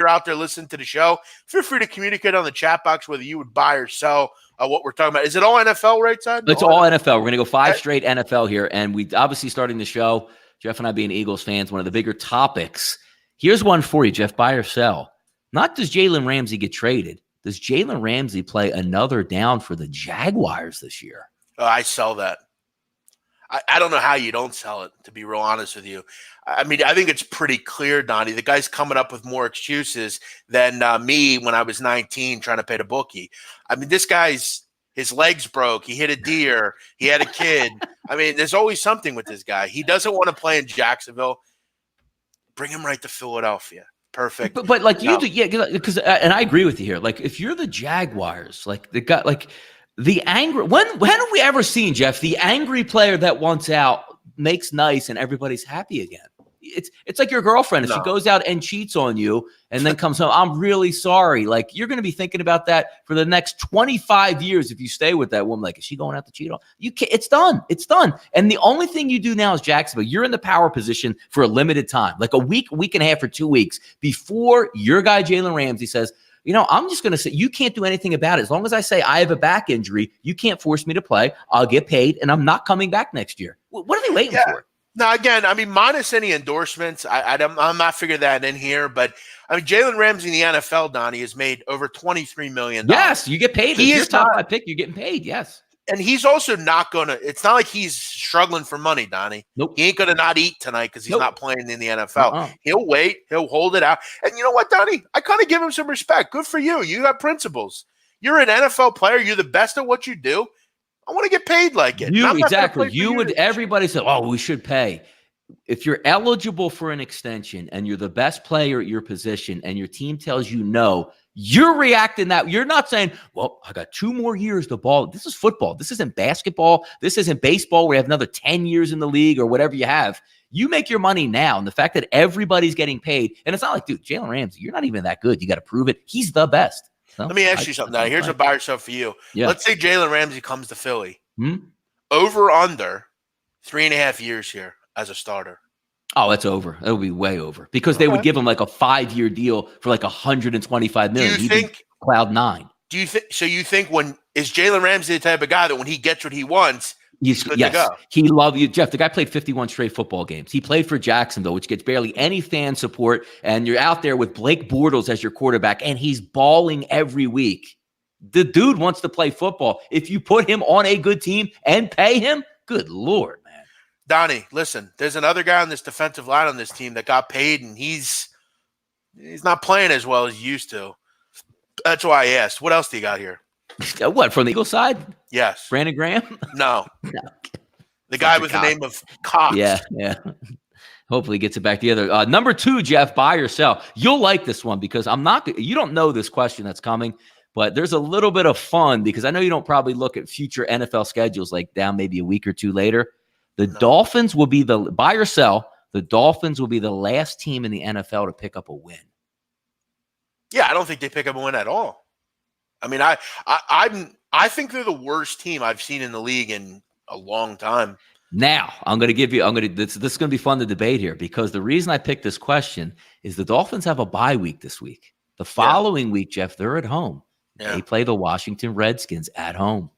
you're out there listening to the show, feel free to communicate on the chat box whether you would buy or sell what we're talking about. Is it all NFL right side? It's all NFL. We're going to go 5 straight NFL here. And we obviously starting the show, Jeff and I being Eagles fans, one of the bigger topics. Here's one for you, Jeff, buy or sell. Not does Jalen Ramsey get traded. Does Jalen Ramsey play another down for the Jaguars this year? Oh, I sell that. I don't know how you don't sell it, to be real honest with you. I mean, I think it's pretty clear, Donnie. The guy's coming up with more excuses than me when I was 19 trying to pay the bookie. I mean, this guy's his legs broke. He hit a deer. He had a kid. I mean, there's always something with this guy. He doesn't want to play in Jacksonville. Bring him right to Philadelphia. Perfect. But like you do, yeah, because and I agree with you here. Like if you're the Jaguars, like the guy, like the angry. When have we ever seen, Jeff, the angry player that wants out makes nice and everybody's happy again? It's like your girlfriend. If she goes out and cheats on you and then comes home, I'm really sorry. Like you're going to be thinking about that for the next 25 years if you stay with that woman. Like, is she going out to cheat on you? Can't, it's done. It's done. And the only thing you do now is Jacksonville. You're in the power position for a limited time, like a week and a half or 2 weeks before your guy Jalen Ramsey says, you know, I'm just going to say you can't do anything about it. As long as I say I have a back injury, you can't force me to play. I'll get paid and I'm not coming back next year. What are they waiting for? Now, again, I mean, minus any endorsements, I'm not figuring that in here. But, I mean, Jalen Ramsey in the NFL, Donnie, has made over $23 million. Yes, you get paid. He is your top 5 pick. You're getting paid, yes. And he's also not going to – it's not like he's struggling for money, Donnie. Nope. He ain't going to not eat tonight because he's not playing in the NFL. He'll wait. He'll hold it out. And you know what, Donnie? I kind of give him some respect. Good for you. You got principles. You're an NFL player. You're the best at what you do. I want to get paid like it. Exactly. You would. Everybody said, "Oh, we should pay." If you're eligible for an extension and you're the best player at your position, and your team tells you no, you're reacting that. You're not saying, "Well, I got 2 more years to ball." This is football. This isn't basketball. This isn't baseball. We have another 10 years in the league or whatever you have. You make your money now, and the fact that everybody's getting paid, and it's not like, dude, Jalen Ramsey, you're not even that good. You got to prove it. He's the best. So, let me ask you something now. Here's a buy or sell for you. Yeah. Let's say Jalen Ramsey comes to Philly. Over under 3.5 years here as a starter. Oh, that's over. That would be way over because they would give him like a 5-year deal for like $125 million. Do you think cloud 9? Do you think so? You think is Jalen Ramsey the type of guy that when he gets what he wants, he's good to go? He loves you, Jeff. The guy played 51 straight football games. He played for Jacksonville, which gets barely any fan support, and you're out there with Blake Bortles as your quarterback, and he's balling every week. The dude wants to play football. If you put him on a good team and pay him, good Lord, man. Donnie, listen, there's another guy on this defensive line on this team that got paid, and he's not playing as well as he used to. That's why I asked. What else do you got here? What, from the Eagles side? Yes. Brandon Graham? No. The guy with the name of Cox. Yeah. Hopefully he gets it back together. Number 2, Jeff, buy or sell. You'll like this one because you don't know this question that's coming, but there's a little bit of fun because I know you don't probably look at future NFL schedules like down maybe a week or 2 later. Dolphins will be buy or sell. The Dolphins will be the last team in the NFL to pick up a win. Yeah, I don't think they pick up a win at all. I mean, I think they're the worst team I've seen in the league in a long time. Now, this is going to be fun to debate here because the reason I picked this question is the Dolphins have a bye week this week. The following week, Jeff, they're at home. Yeah. They play the Washington Redskins at home.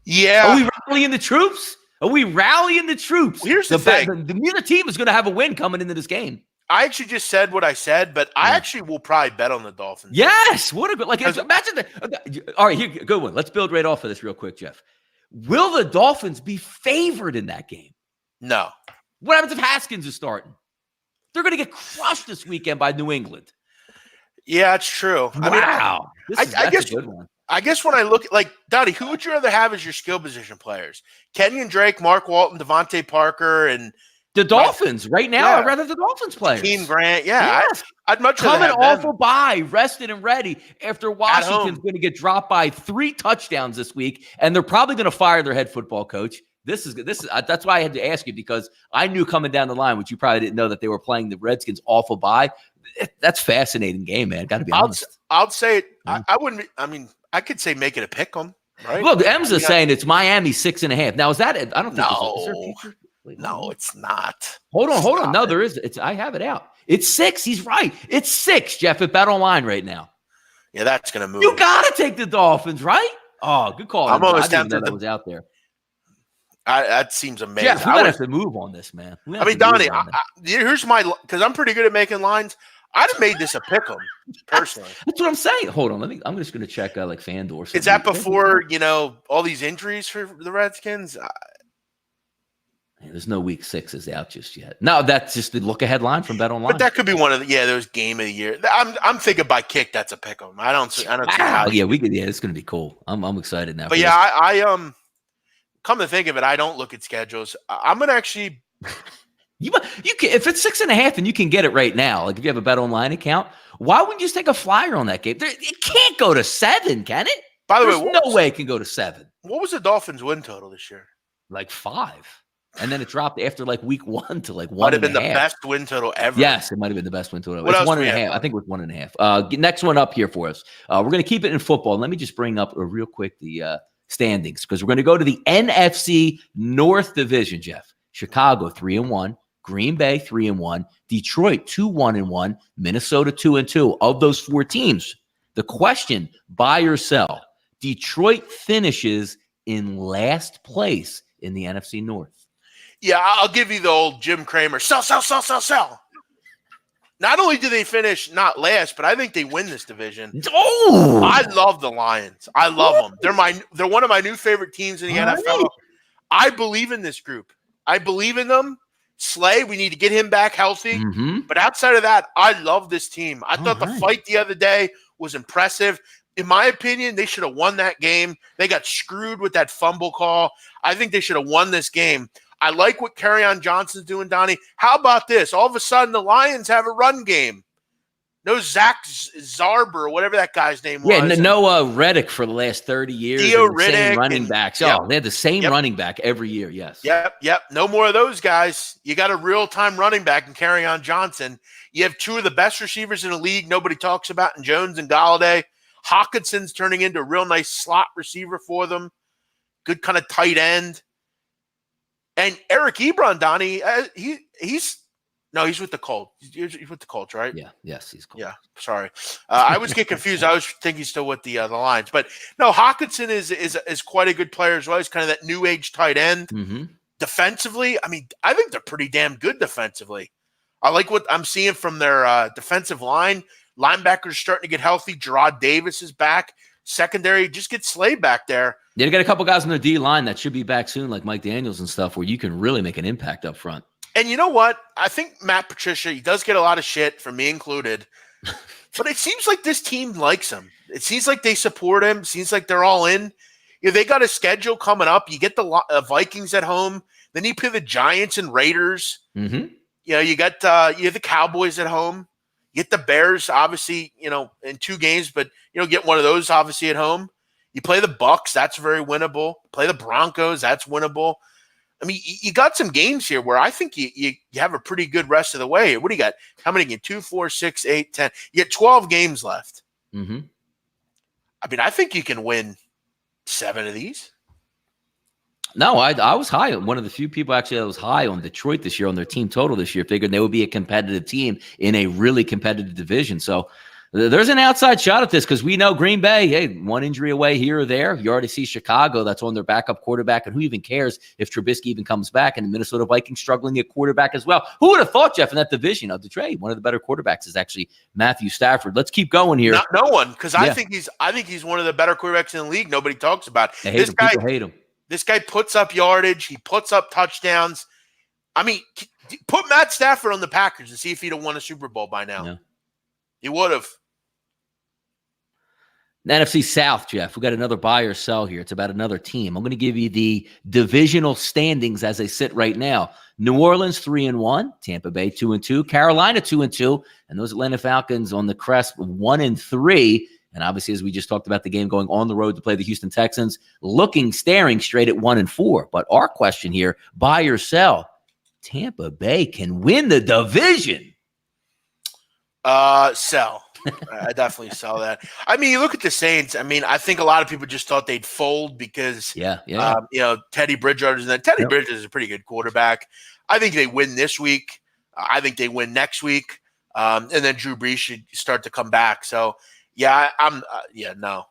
Yeah. Are we rallying the troops? Here's the thing. Neither team is going to have a win coming into this game. I actually just said what I said, but I actually will probably bet on the Dolphins. Yes. What a good, imagine all right, here, good one. Let's build right off of this real quick, Jeff. Will the Dolphins be favored in that game? No. What happens if Haskins is starting? They're going to get crushed this weekend by New England. Yeah, it's true. Wow. I guess a good one. I guess when I look at, like, Donnie, who would you rather have as your skill position players? Kenyon Drake, Mark Walton, Devontae Parker, and the Dolphins right now. I'd rather the Dolphins players. Keen Grant, I'd much rather coming have off a bye, rested and ready after Washington's going to get dropped by 3 touchdowns this week, and they're probably going to fire their head football coach. This is that's why I had to ask you because I knew coming down the line, which you probably didn't know, that they were playing the Redskins off a bye. That's a fascinating game, man. Got to be honest. I'll say it. I wouldn't. I mean, I could say make it a pick 'em. Right? Look, Em's saying it's Miami 6.5. Now is that? I don't think. No, it's not. Hold on. No, there is. I have it out. It's 6. He's right. It's 6, Jeff, at Bet Online right now. Yeah, that's going to move. You got to take the Dolphins, right? Oh, good call. I'm almost I didn't tempted know that was out there. That seems amazing. Jeff, we got to have to move on this, man. I mean, Donnie, here's because I'm pretty good at making lines. I'd have made this a pick 'em personally. That's what I'm saying. Hold on, I'm just going to check like FanDuel. Is that before all these injuries for the Redskins? There's no week 6 is out just yet. No, that's just the look ahead line from Bet Online. But that could be one of those game of the year. I'm thinking by kick that's a pick 'em. I don't see how. Yeah, we could. Yeah, it's going to be cool. I'm excited now. But yeah, I come to think of it, I don't look at schedules. I'm gonna actually. You can, if it's 6.5 and you can get it right now. Like if you have a Bet Online account, why wouldn't you just take a flyer on that game? It can't go to 7, can it? By the way, no way it can go to 7. What was the Dolphins' win total this year? Like 5, and then it dropped after like week 1 to like 1.5. Might have been the best win total ever. Yes, it might have been the best win total. What It's else 1.5. I think it was 1.5. Next one up here for us. We're going to keep it in football. Let me just bring up real quick the standings because we're going to go to the NFC North Division. Jeff, Chicago 3-1. Green Bay 3-1, Detroit 2-1-1, Minnesota 2-2. Of those 4 teams, the question: buy or sell? Detroit finishes in last place in the NFC North. Yeah, I'll give you the old Jim Cramer sell. Not only do they finish not last, but I think they win this division. Oh, I love the Lions. I love them. They're one of my new favorite teams in the NFL. I believe in this group. I believe in them. Slay, we need to get him back healthy. Mm-hmm. But outside of that, I love this team. I thought the fight the other day was impressive. In my opinion, they should have won that game. They got screwed with that fumble call. I think they should have won this game. I like what Kerryon Johnson's doing, Donnie. How about this? All of a sudden, the Lions have a run game. No Zach Zarb or whatever that guy's name was. Yeah, no Reddick for the last 30 years. Theo Riddick. Same running backs. Yep. They had the same running back every year, yes. Yep. No more of those guys. You got a real-time running back in Kerryon Johnson. You have 2 of the best receivers in the league nobody talks about in Jones and Galladay. Hawkinson's turning into a real nice slot receiver for them. Good kind of tight end. And Eric Ebron, Donnie, he's with the Colts. He's with the Colts, right? Yeah. Yes, he's cool. Yeah. Sorry, I always get confused. I always think he's still with the Lions, but no, Hawkinson is quite a good player as well. He's kind of that new age tight end. Mm-hmm. Defensively, I mean, I think they're pretty damn good defensively. I like what I'm seeing from their defensive line. Linebackers starting to get healthy. Gerard Davis is back. Secondary, just get Slay back there. Yeah, they got a couple guys on the D line that should be back soon, like Mike Daniels and stuff, where you can really make an impact up front. And you know what? I think Matt Patricia, he does get a lot of shit, from me included. But it seems like this team likes him. It seems like they support him. It seems like they're all in. They got a schedule coming up. You get the Vikings at home. Then you play the Giants and Raiders. Mm-hmm. You got you have the Cowboys at home. You get the Bears, obviously, in 2 games, but get one of those obviously at home. You play the Bucks, that's very winnable. Play the Broncos, that's winnable. I mean, you got some games here where I think you have a pretty good rest of the way. What do you got? How many again? 2, 4, 6, 8, 10. You get 12 games left. Mm-hmm. I mean, I think you can win 7 of these. No, I was high. One of the few people actually that was high on Detroit this year on their team total this year. Figured they would be a competitive team in a really competitive division. So there's an outside shot at this because we know Green Bay, hey, 1 injury away here or there. You already see Chicago that's on their backup quarterback, and who even cares if Trubisky even comes back? And the Minnesota Vikings struggling at quarterback as well. Who would have thought, Jeff, in that division of Detroit, one of the better quarterbacks is actually Matthew Stafford. Let's keep going here. No one, because I think he's one of the better quarterbacks in the league. Nobody talks about. People hate him. This guy puts up yardage. He puts up touchdowns. I mean, put Matt Stafford on the Packers and see if he'd have won a Super Bowl by now. Yeah. He would have. The NFC South, Jeff, we got another buy or sell here. It's about another team. I'm going to give you the divisional standings as they sit right now. New Orleans 3-1, Tampa Bay 2-2, Carolina 2-2, and those Atlanta Falcons on the crest of 1-3. And obviously, as we just talked about the game going on the road to play the Houston Texans, staring straight at 1-4. But our question here, buy or sell? Tampa Bay can win the division. Sell. I definitely sell that. I mean, you look at the Saints. I mean, I think a lot of people just thought they'd fold because, Teddy Bridgewater's in. Teddy Bridgewater is a pretty good quarterback. I think they win this week. I think they win next week. and then Drew Brees should start to come back. So yeah, no,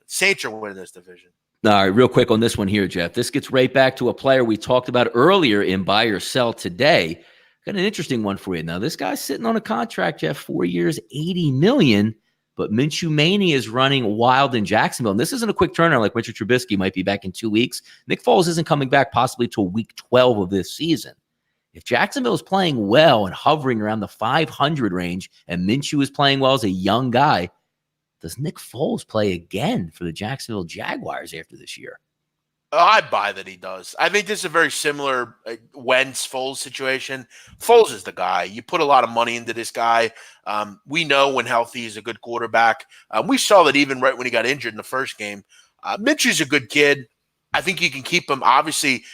Saints are winning this division. All right, real quick on this one here, Jeff. This gets right back to a player we talked about earlier in Buy or Sell today. Got an interesting one for you. Now, this guy's sitting on a contract, Jeff, 4 years, $80 million. But Minshew Mania is running wild in Jacksonville. And this isn't a quick turnaround like Richard Trubisky might be back in 2 weeks. Nick Foles isn't coming back possibly till week 12 of this season. If Jacksonville is playing well and hovering around the 500 range and Minshew is playing well as a young guy, does Nick Foles play again for the Jacksonville Jaguars after this year? I buy that he does. I think this is a very similar Wentz-Foles situation. Foles is the guy. You put a lot of money into this guy. We know when healthy he's a good quarterback. We saw that even right when he got injured in the first game. Mitchell's a good kid. I think you can keep him, obviously,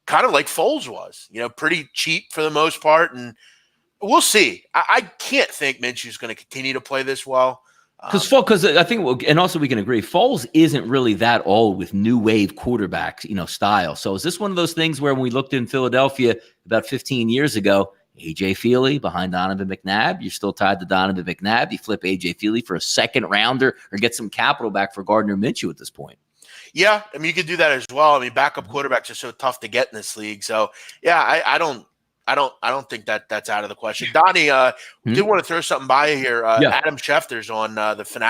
kind of like Foles was. Pretty cheap for the most part. And we'll see. I can't think Minshew's going to continue to play this well. Because I think, and also we can agree, Foles isn't really that old with new wave quarterback, style. So is this one of those things where when we looked in Philadelphia about 15 years ago, A.J. Feely behind Donovan McNabb, you're still tied to Donovan McNabb. You flip A.J. Feely for a second rounder or get some capital back for Gardner Minshew at this point. Yeah, you could do that as well. Backup quarterbacks are so tough to get in this league. So yeah, I don't think that's out of the question. Donnie, did want to throw something by you here. Adam Schefter's on the Fanatic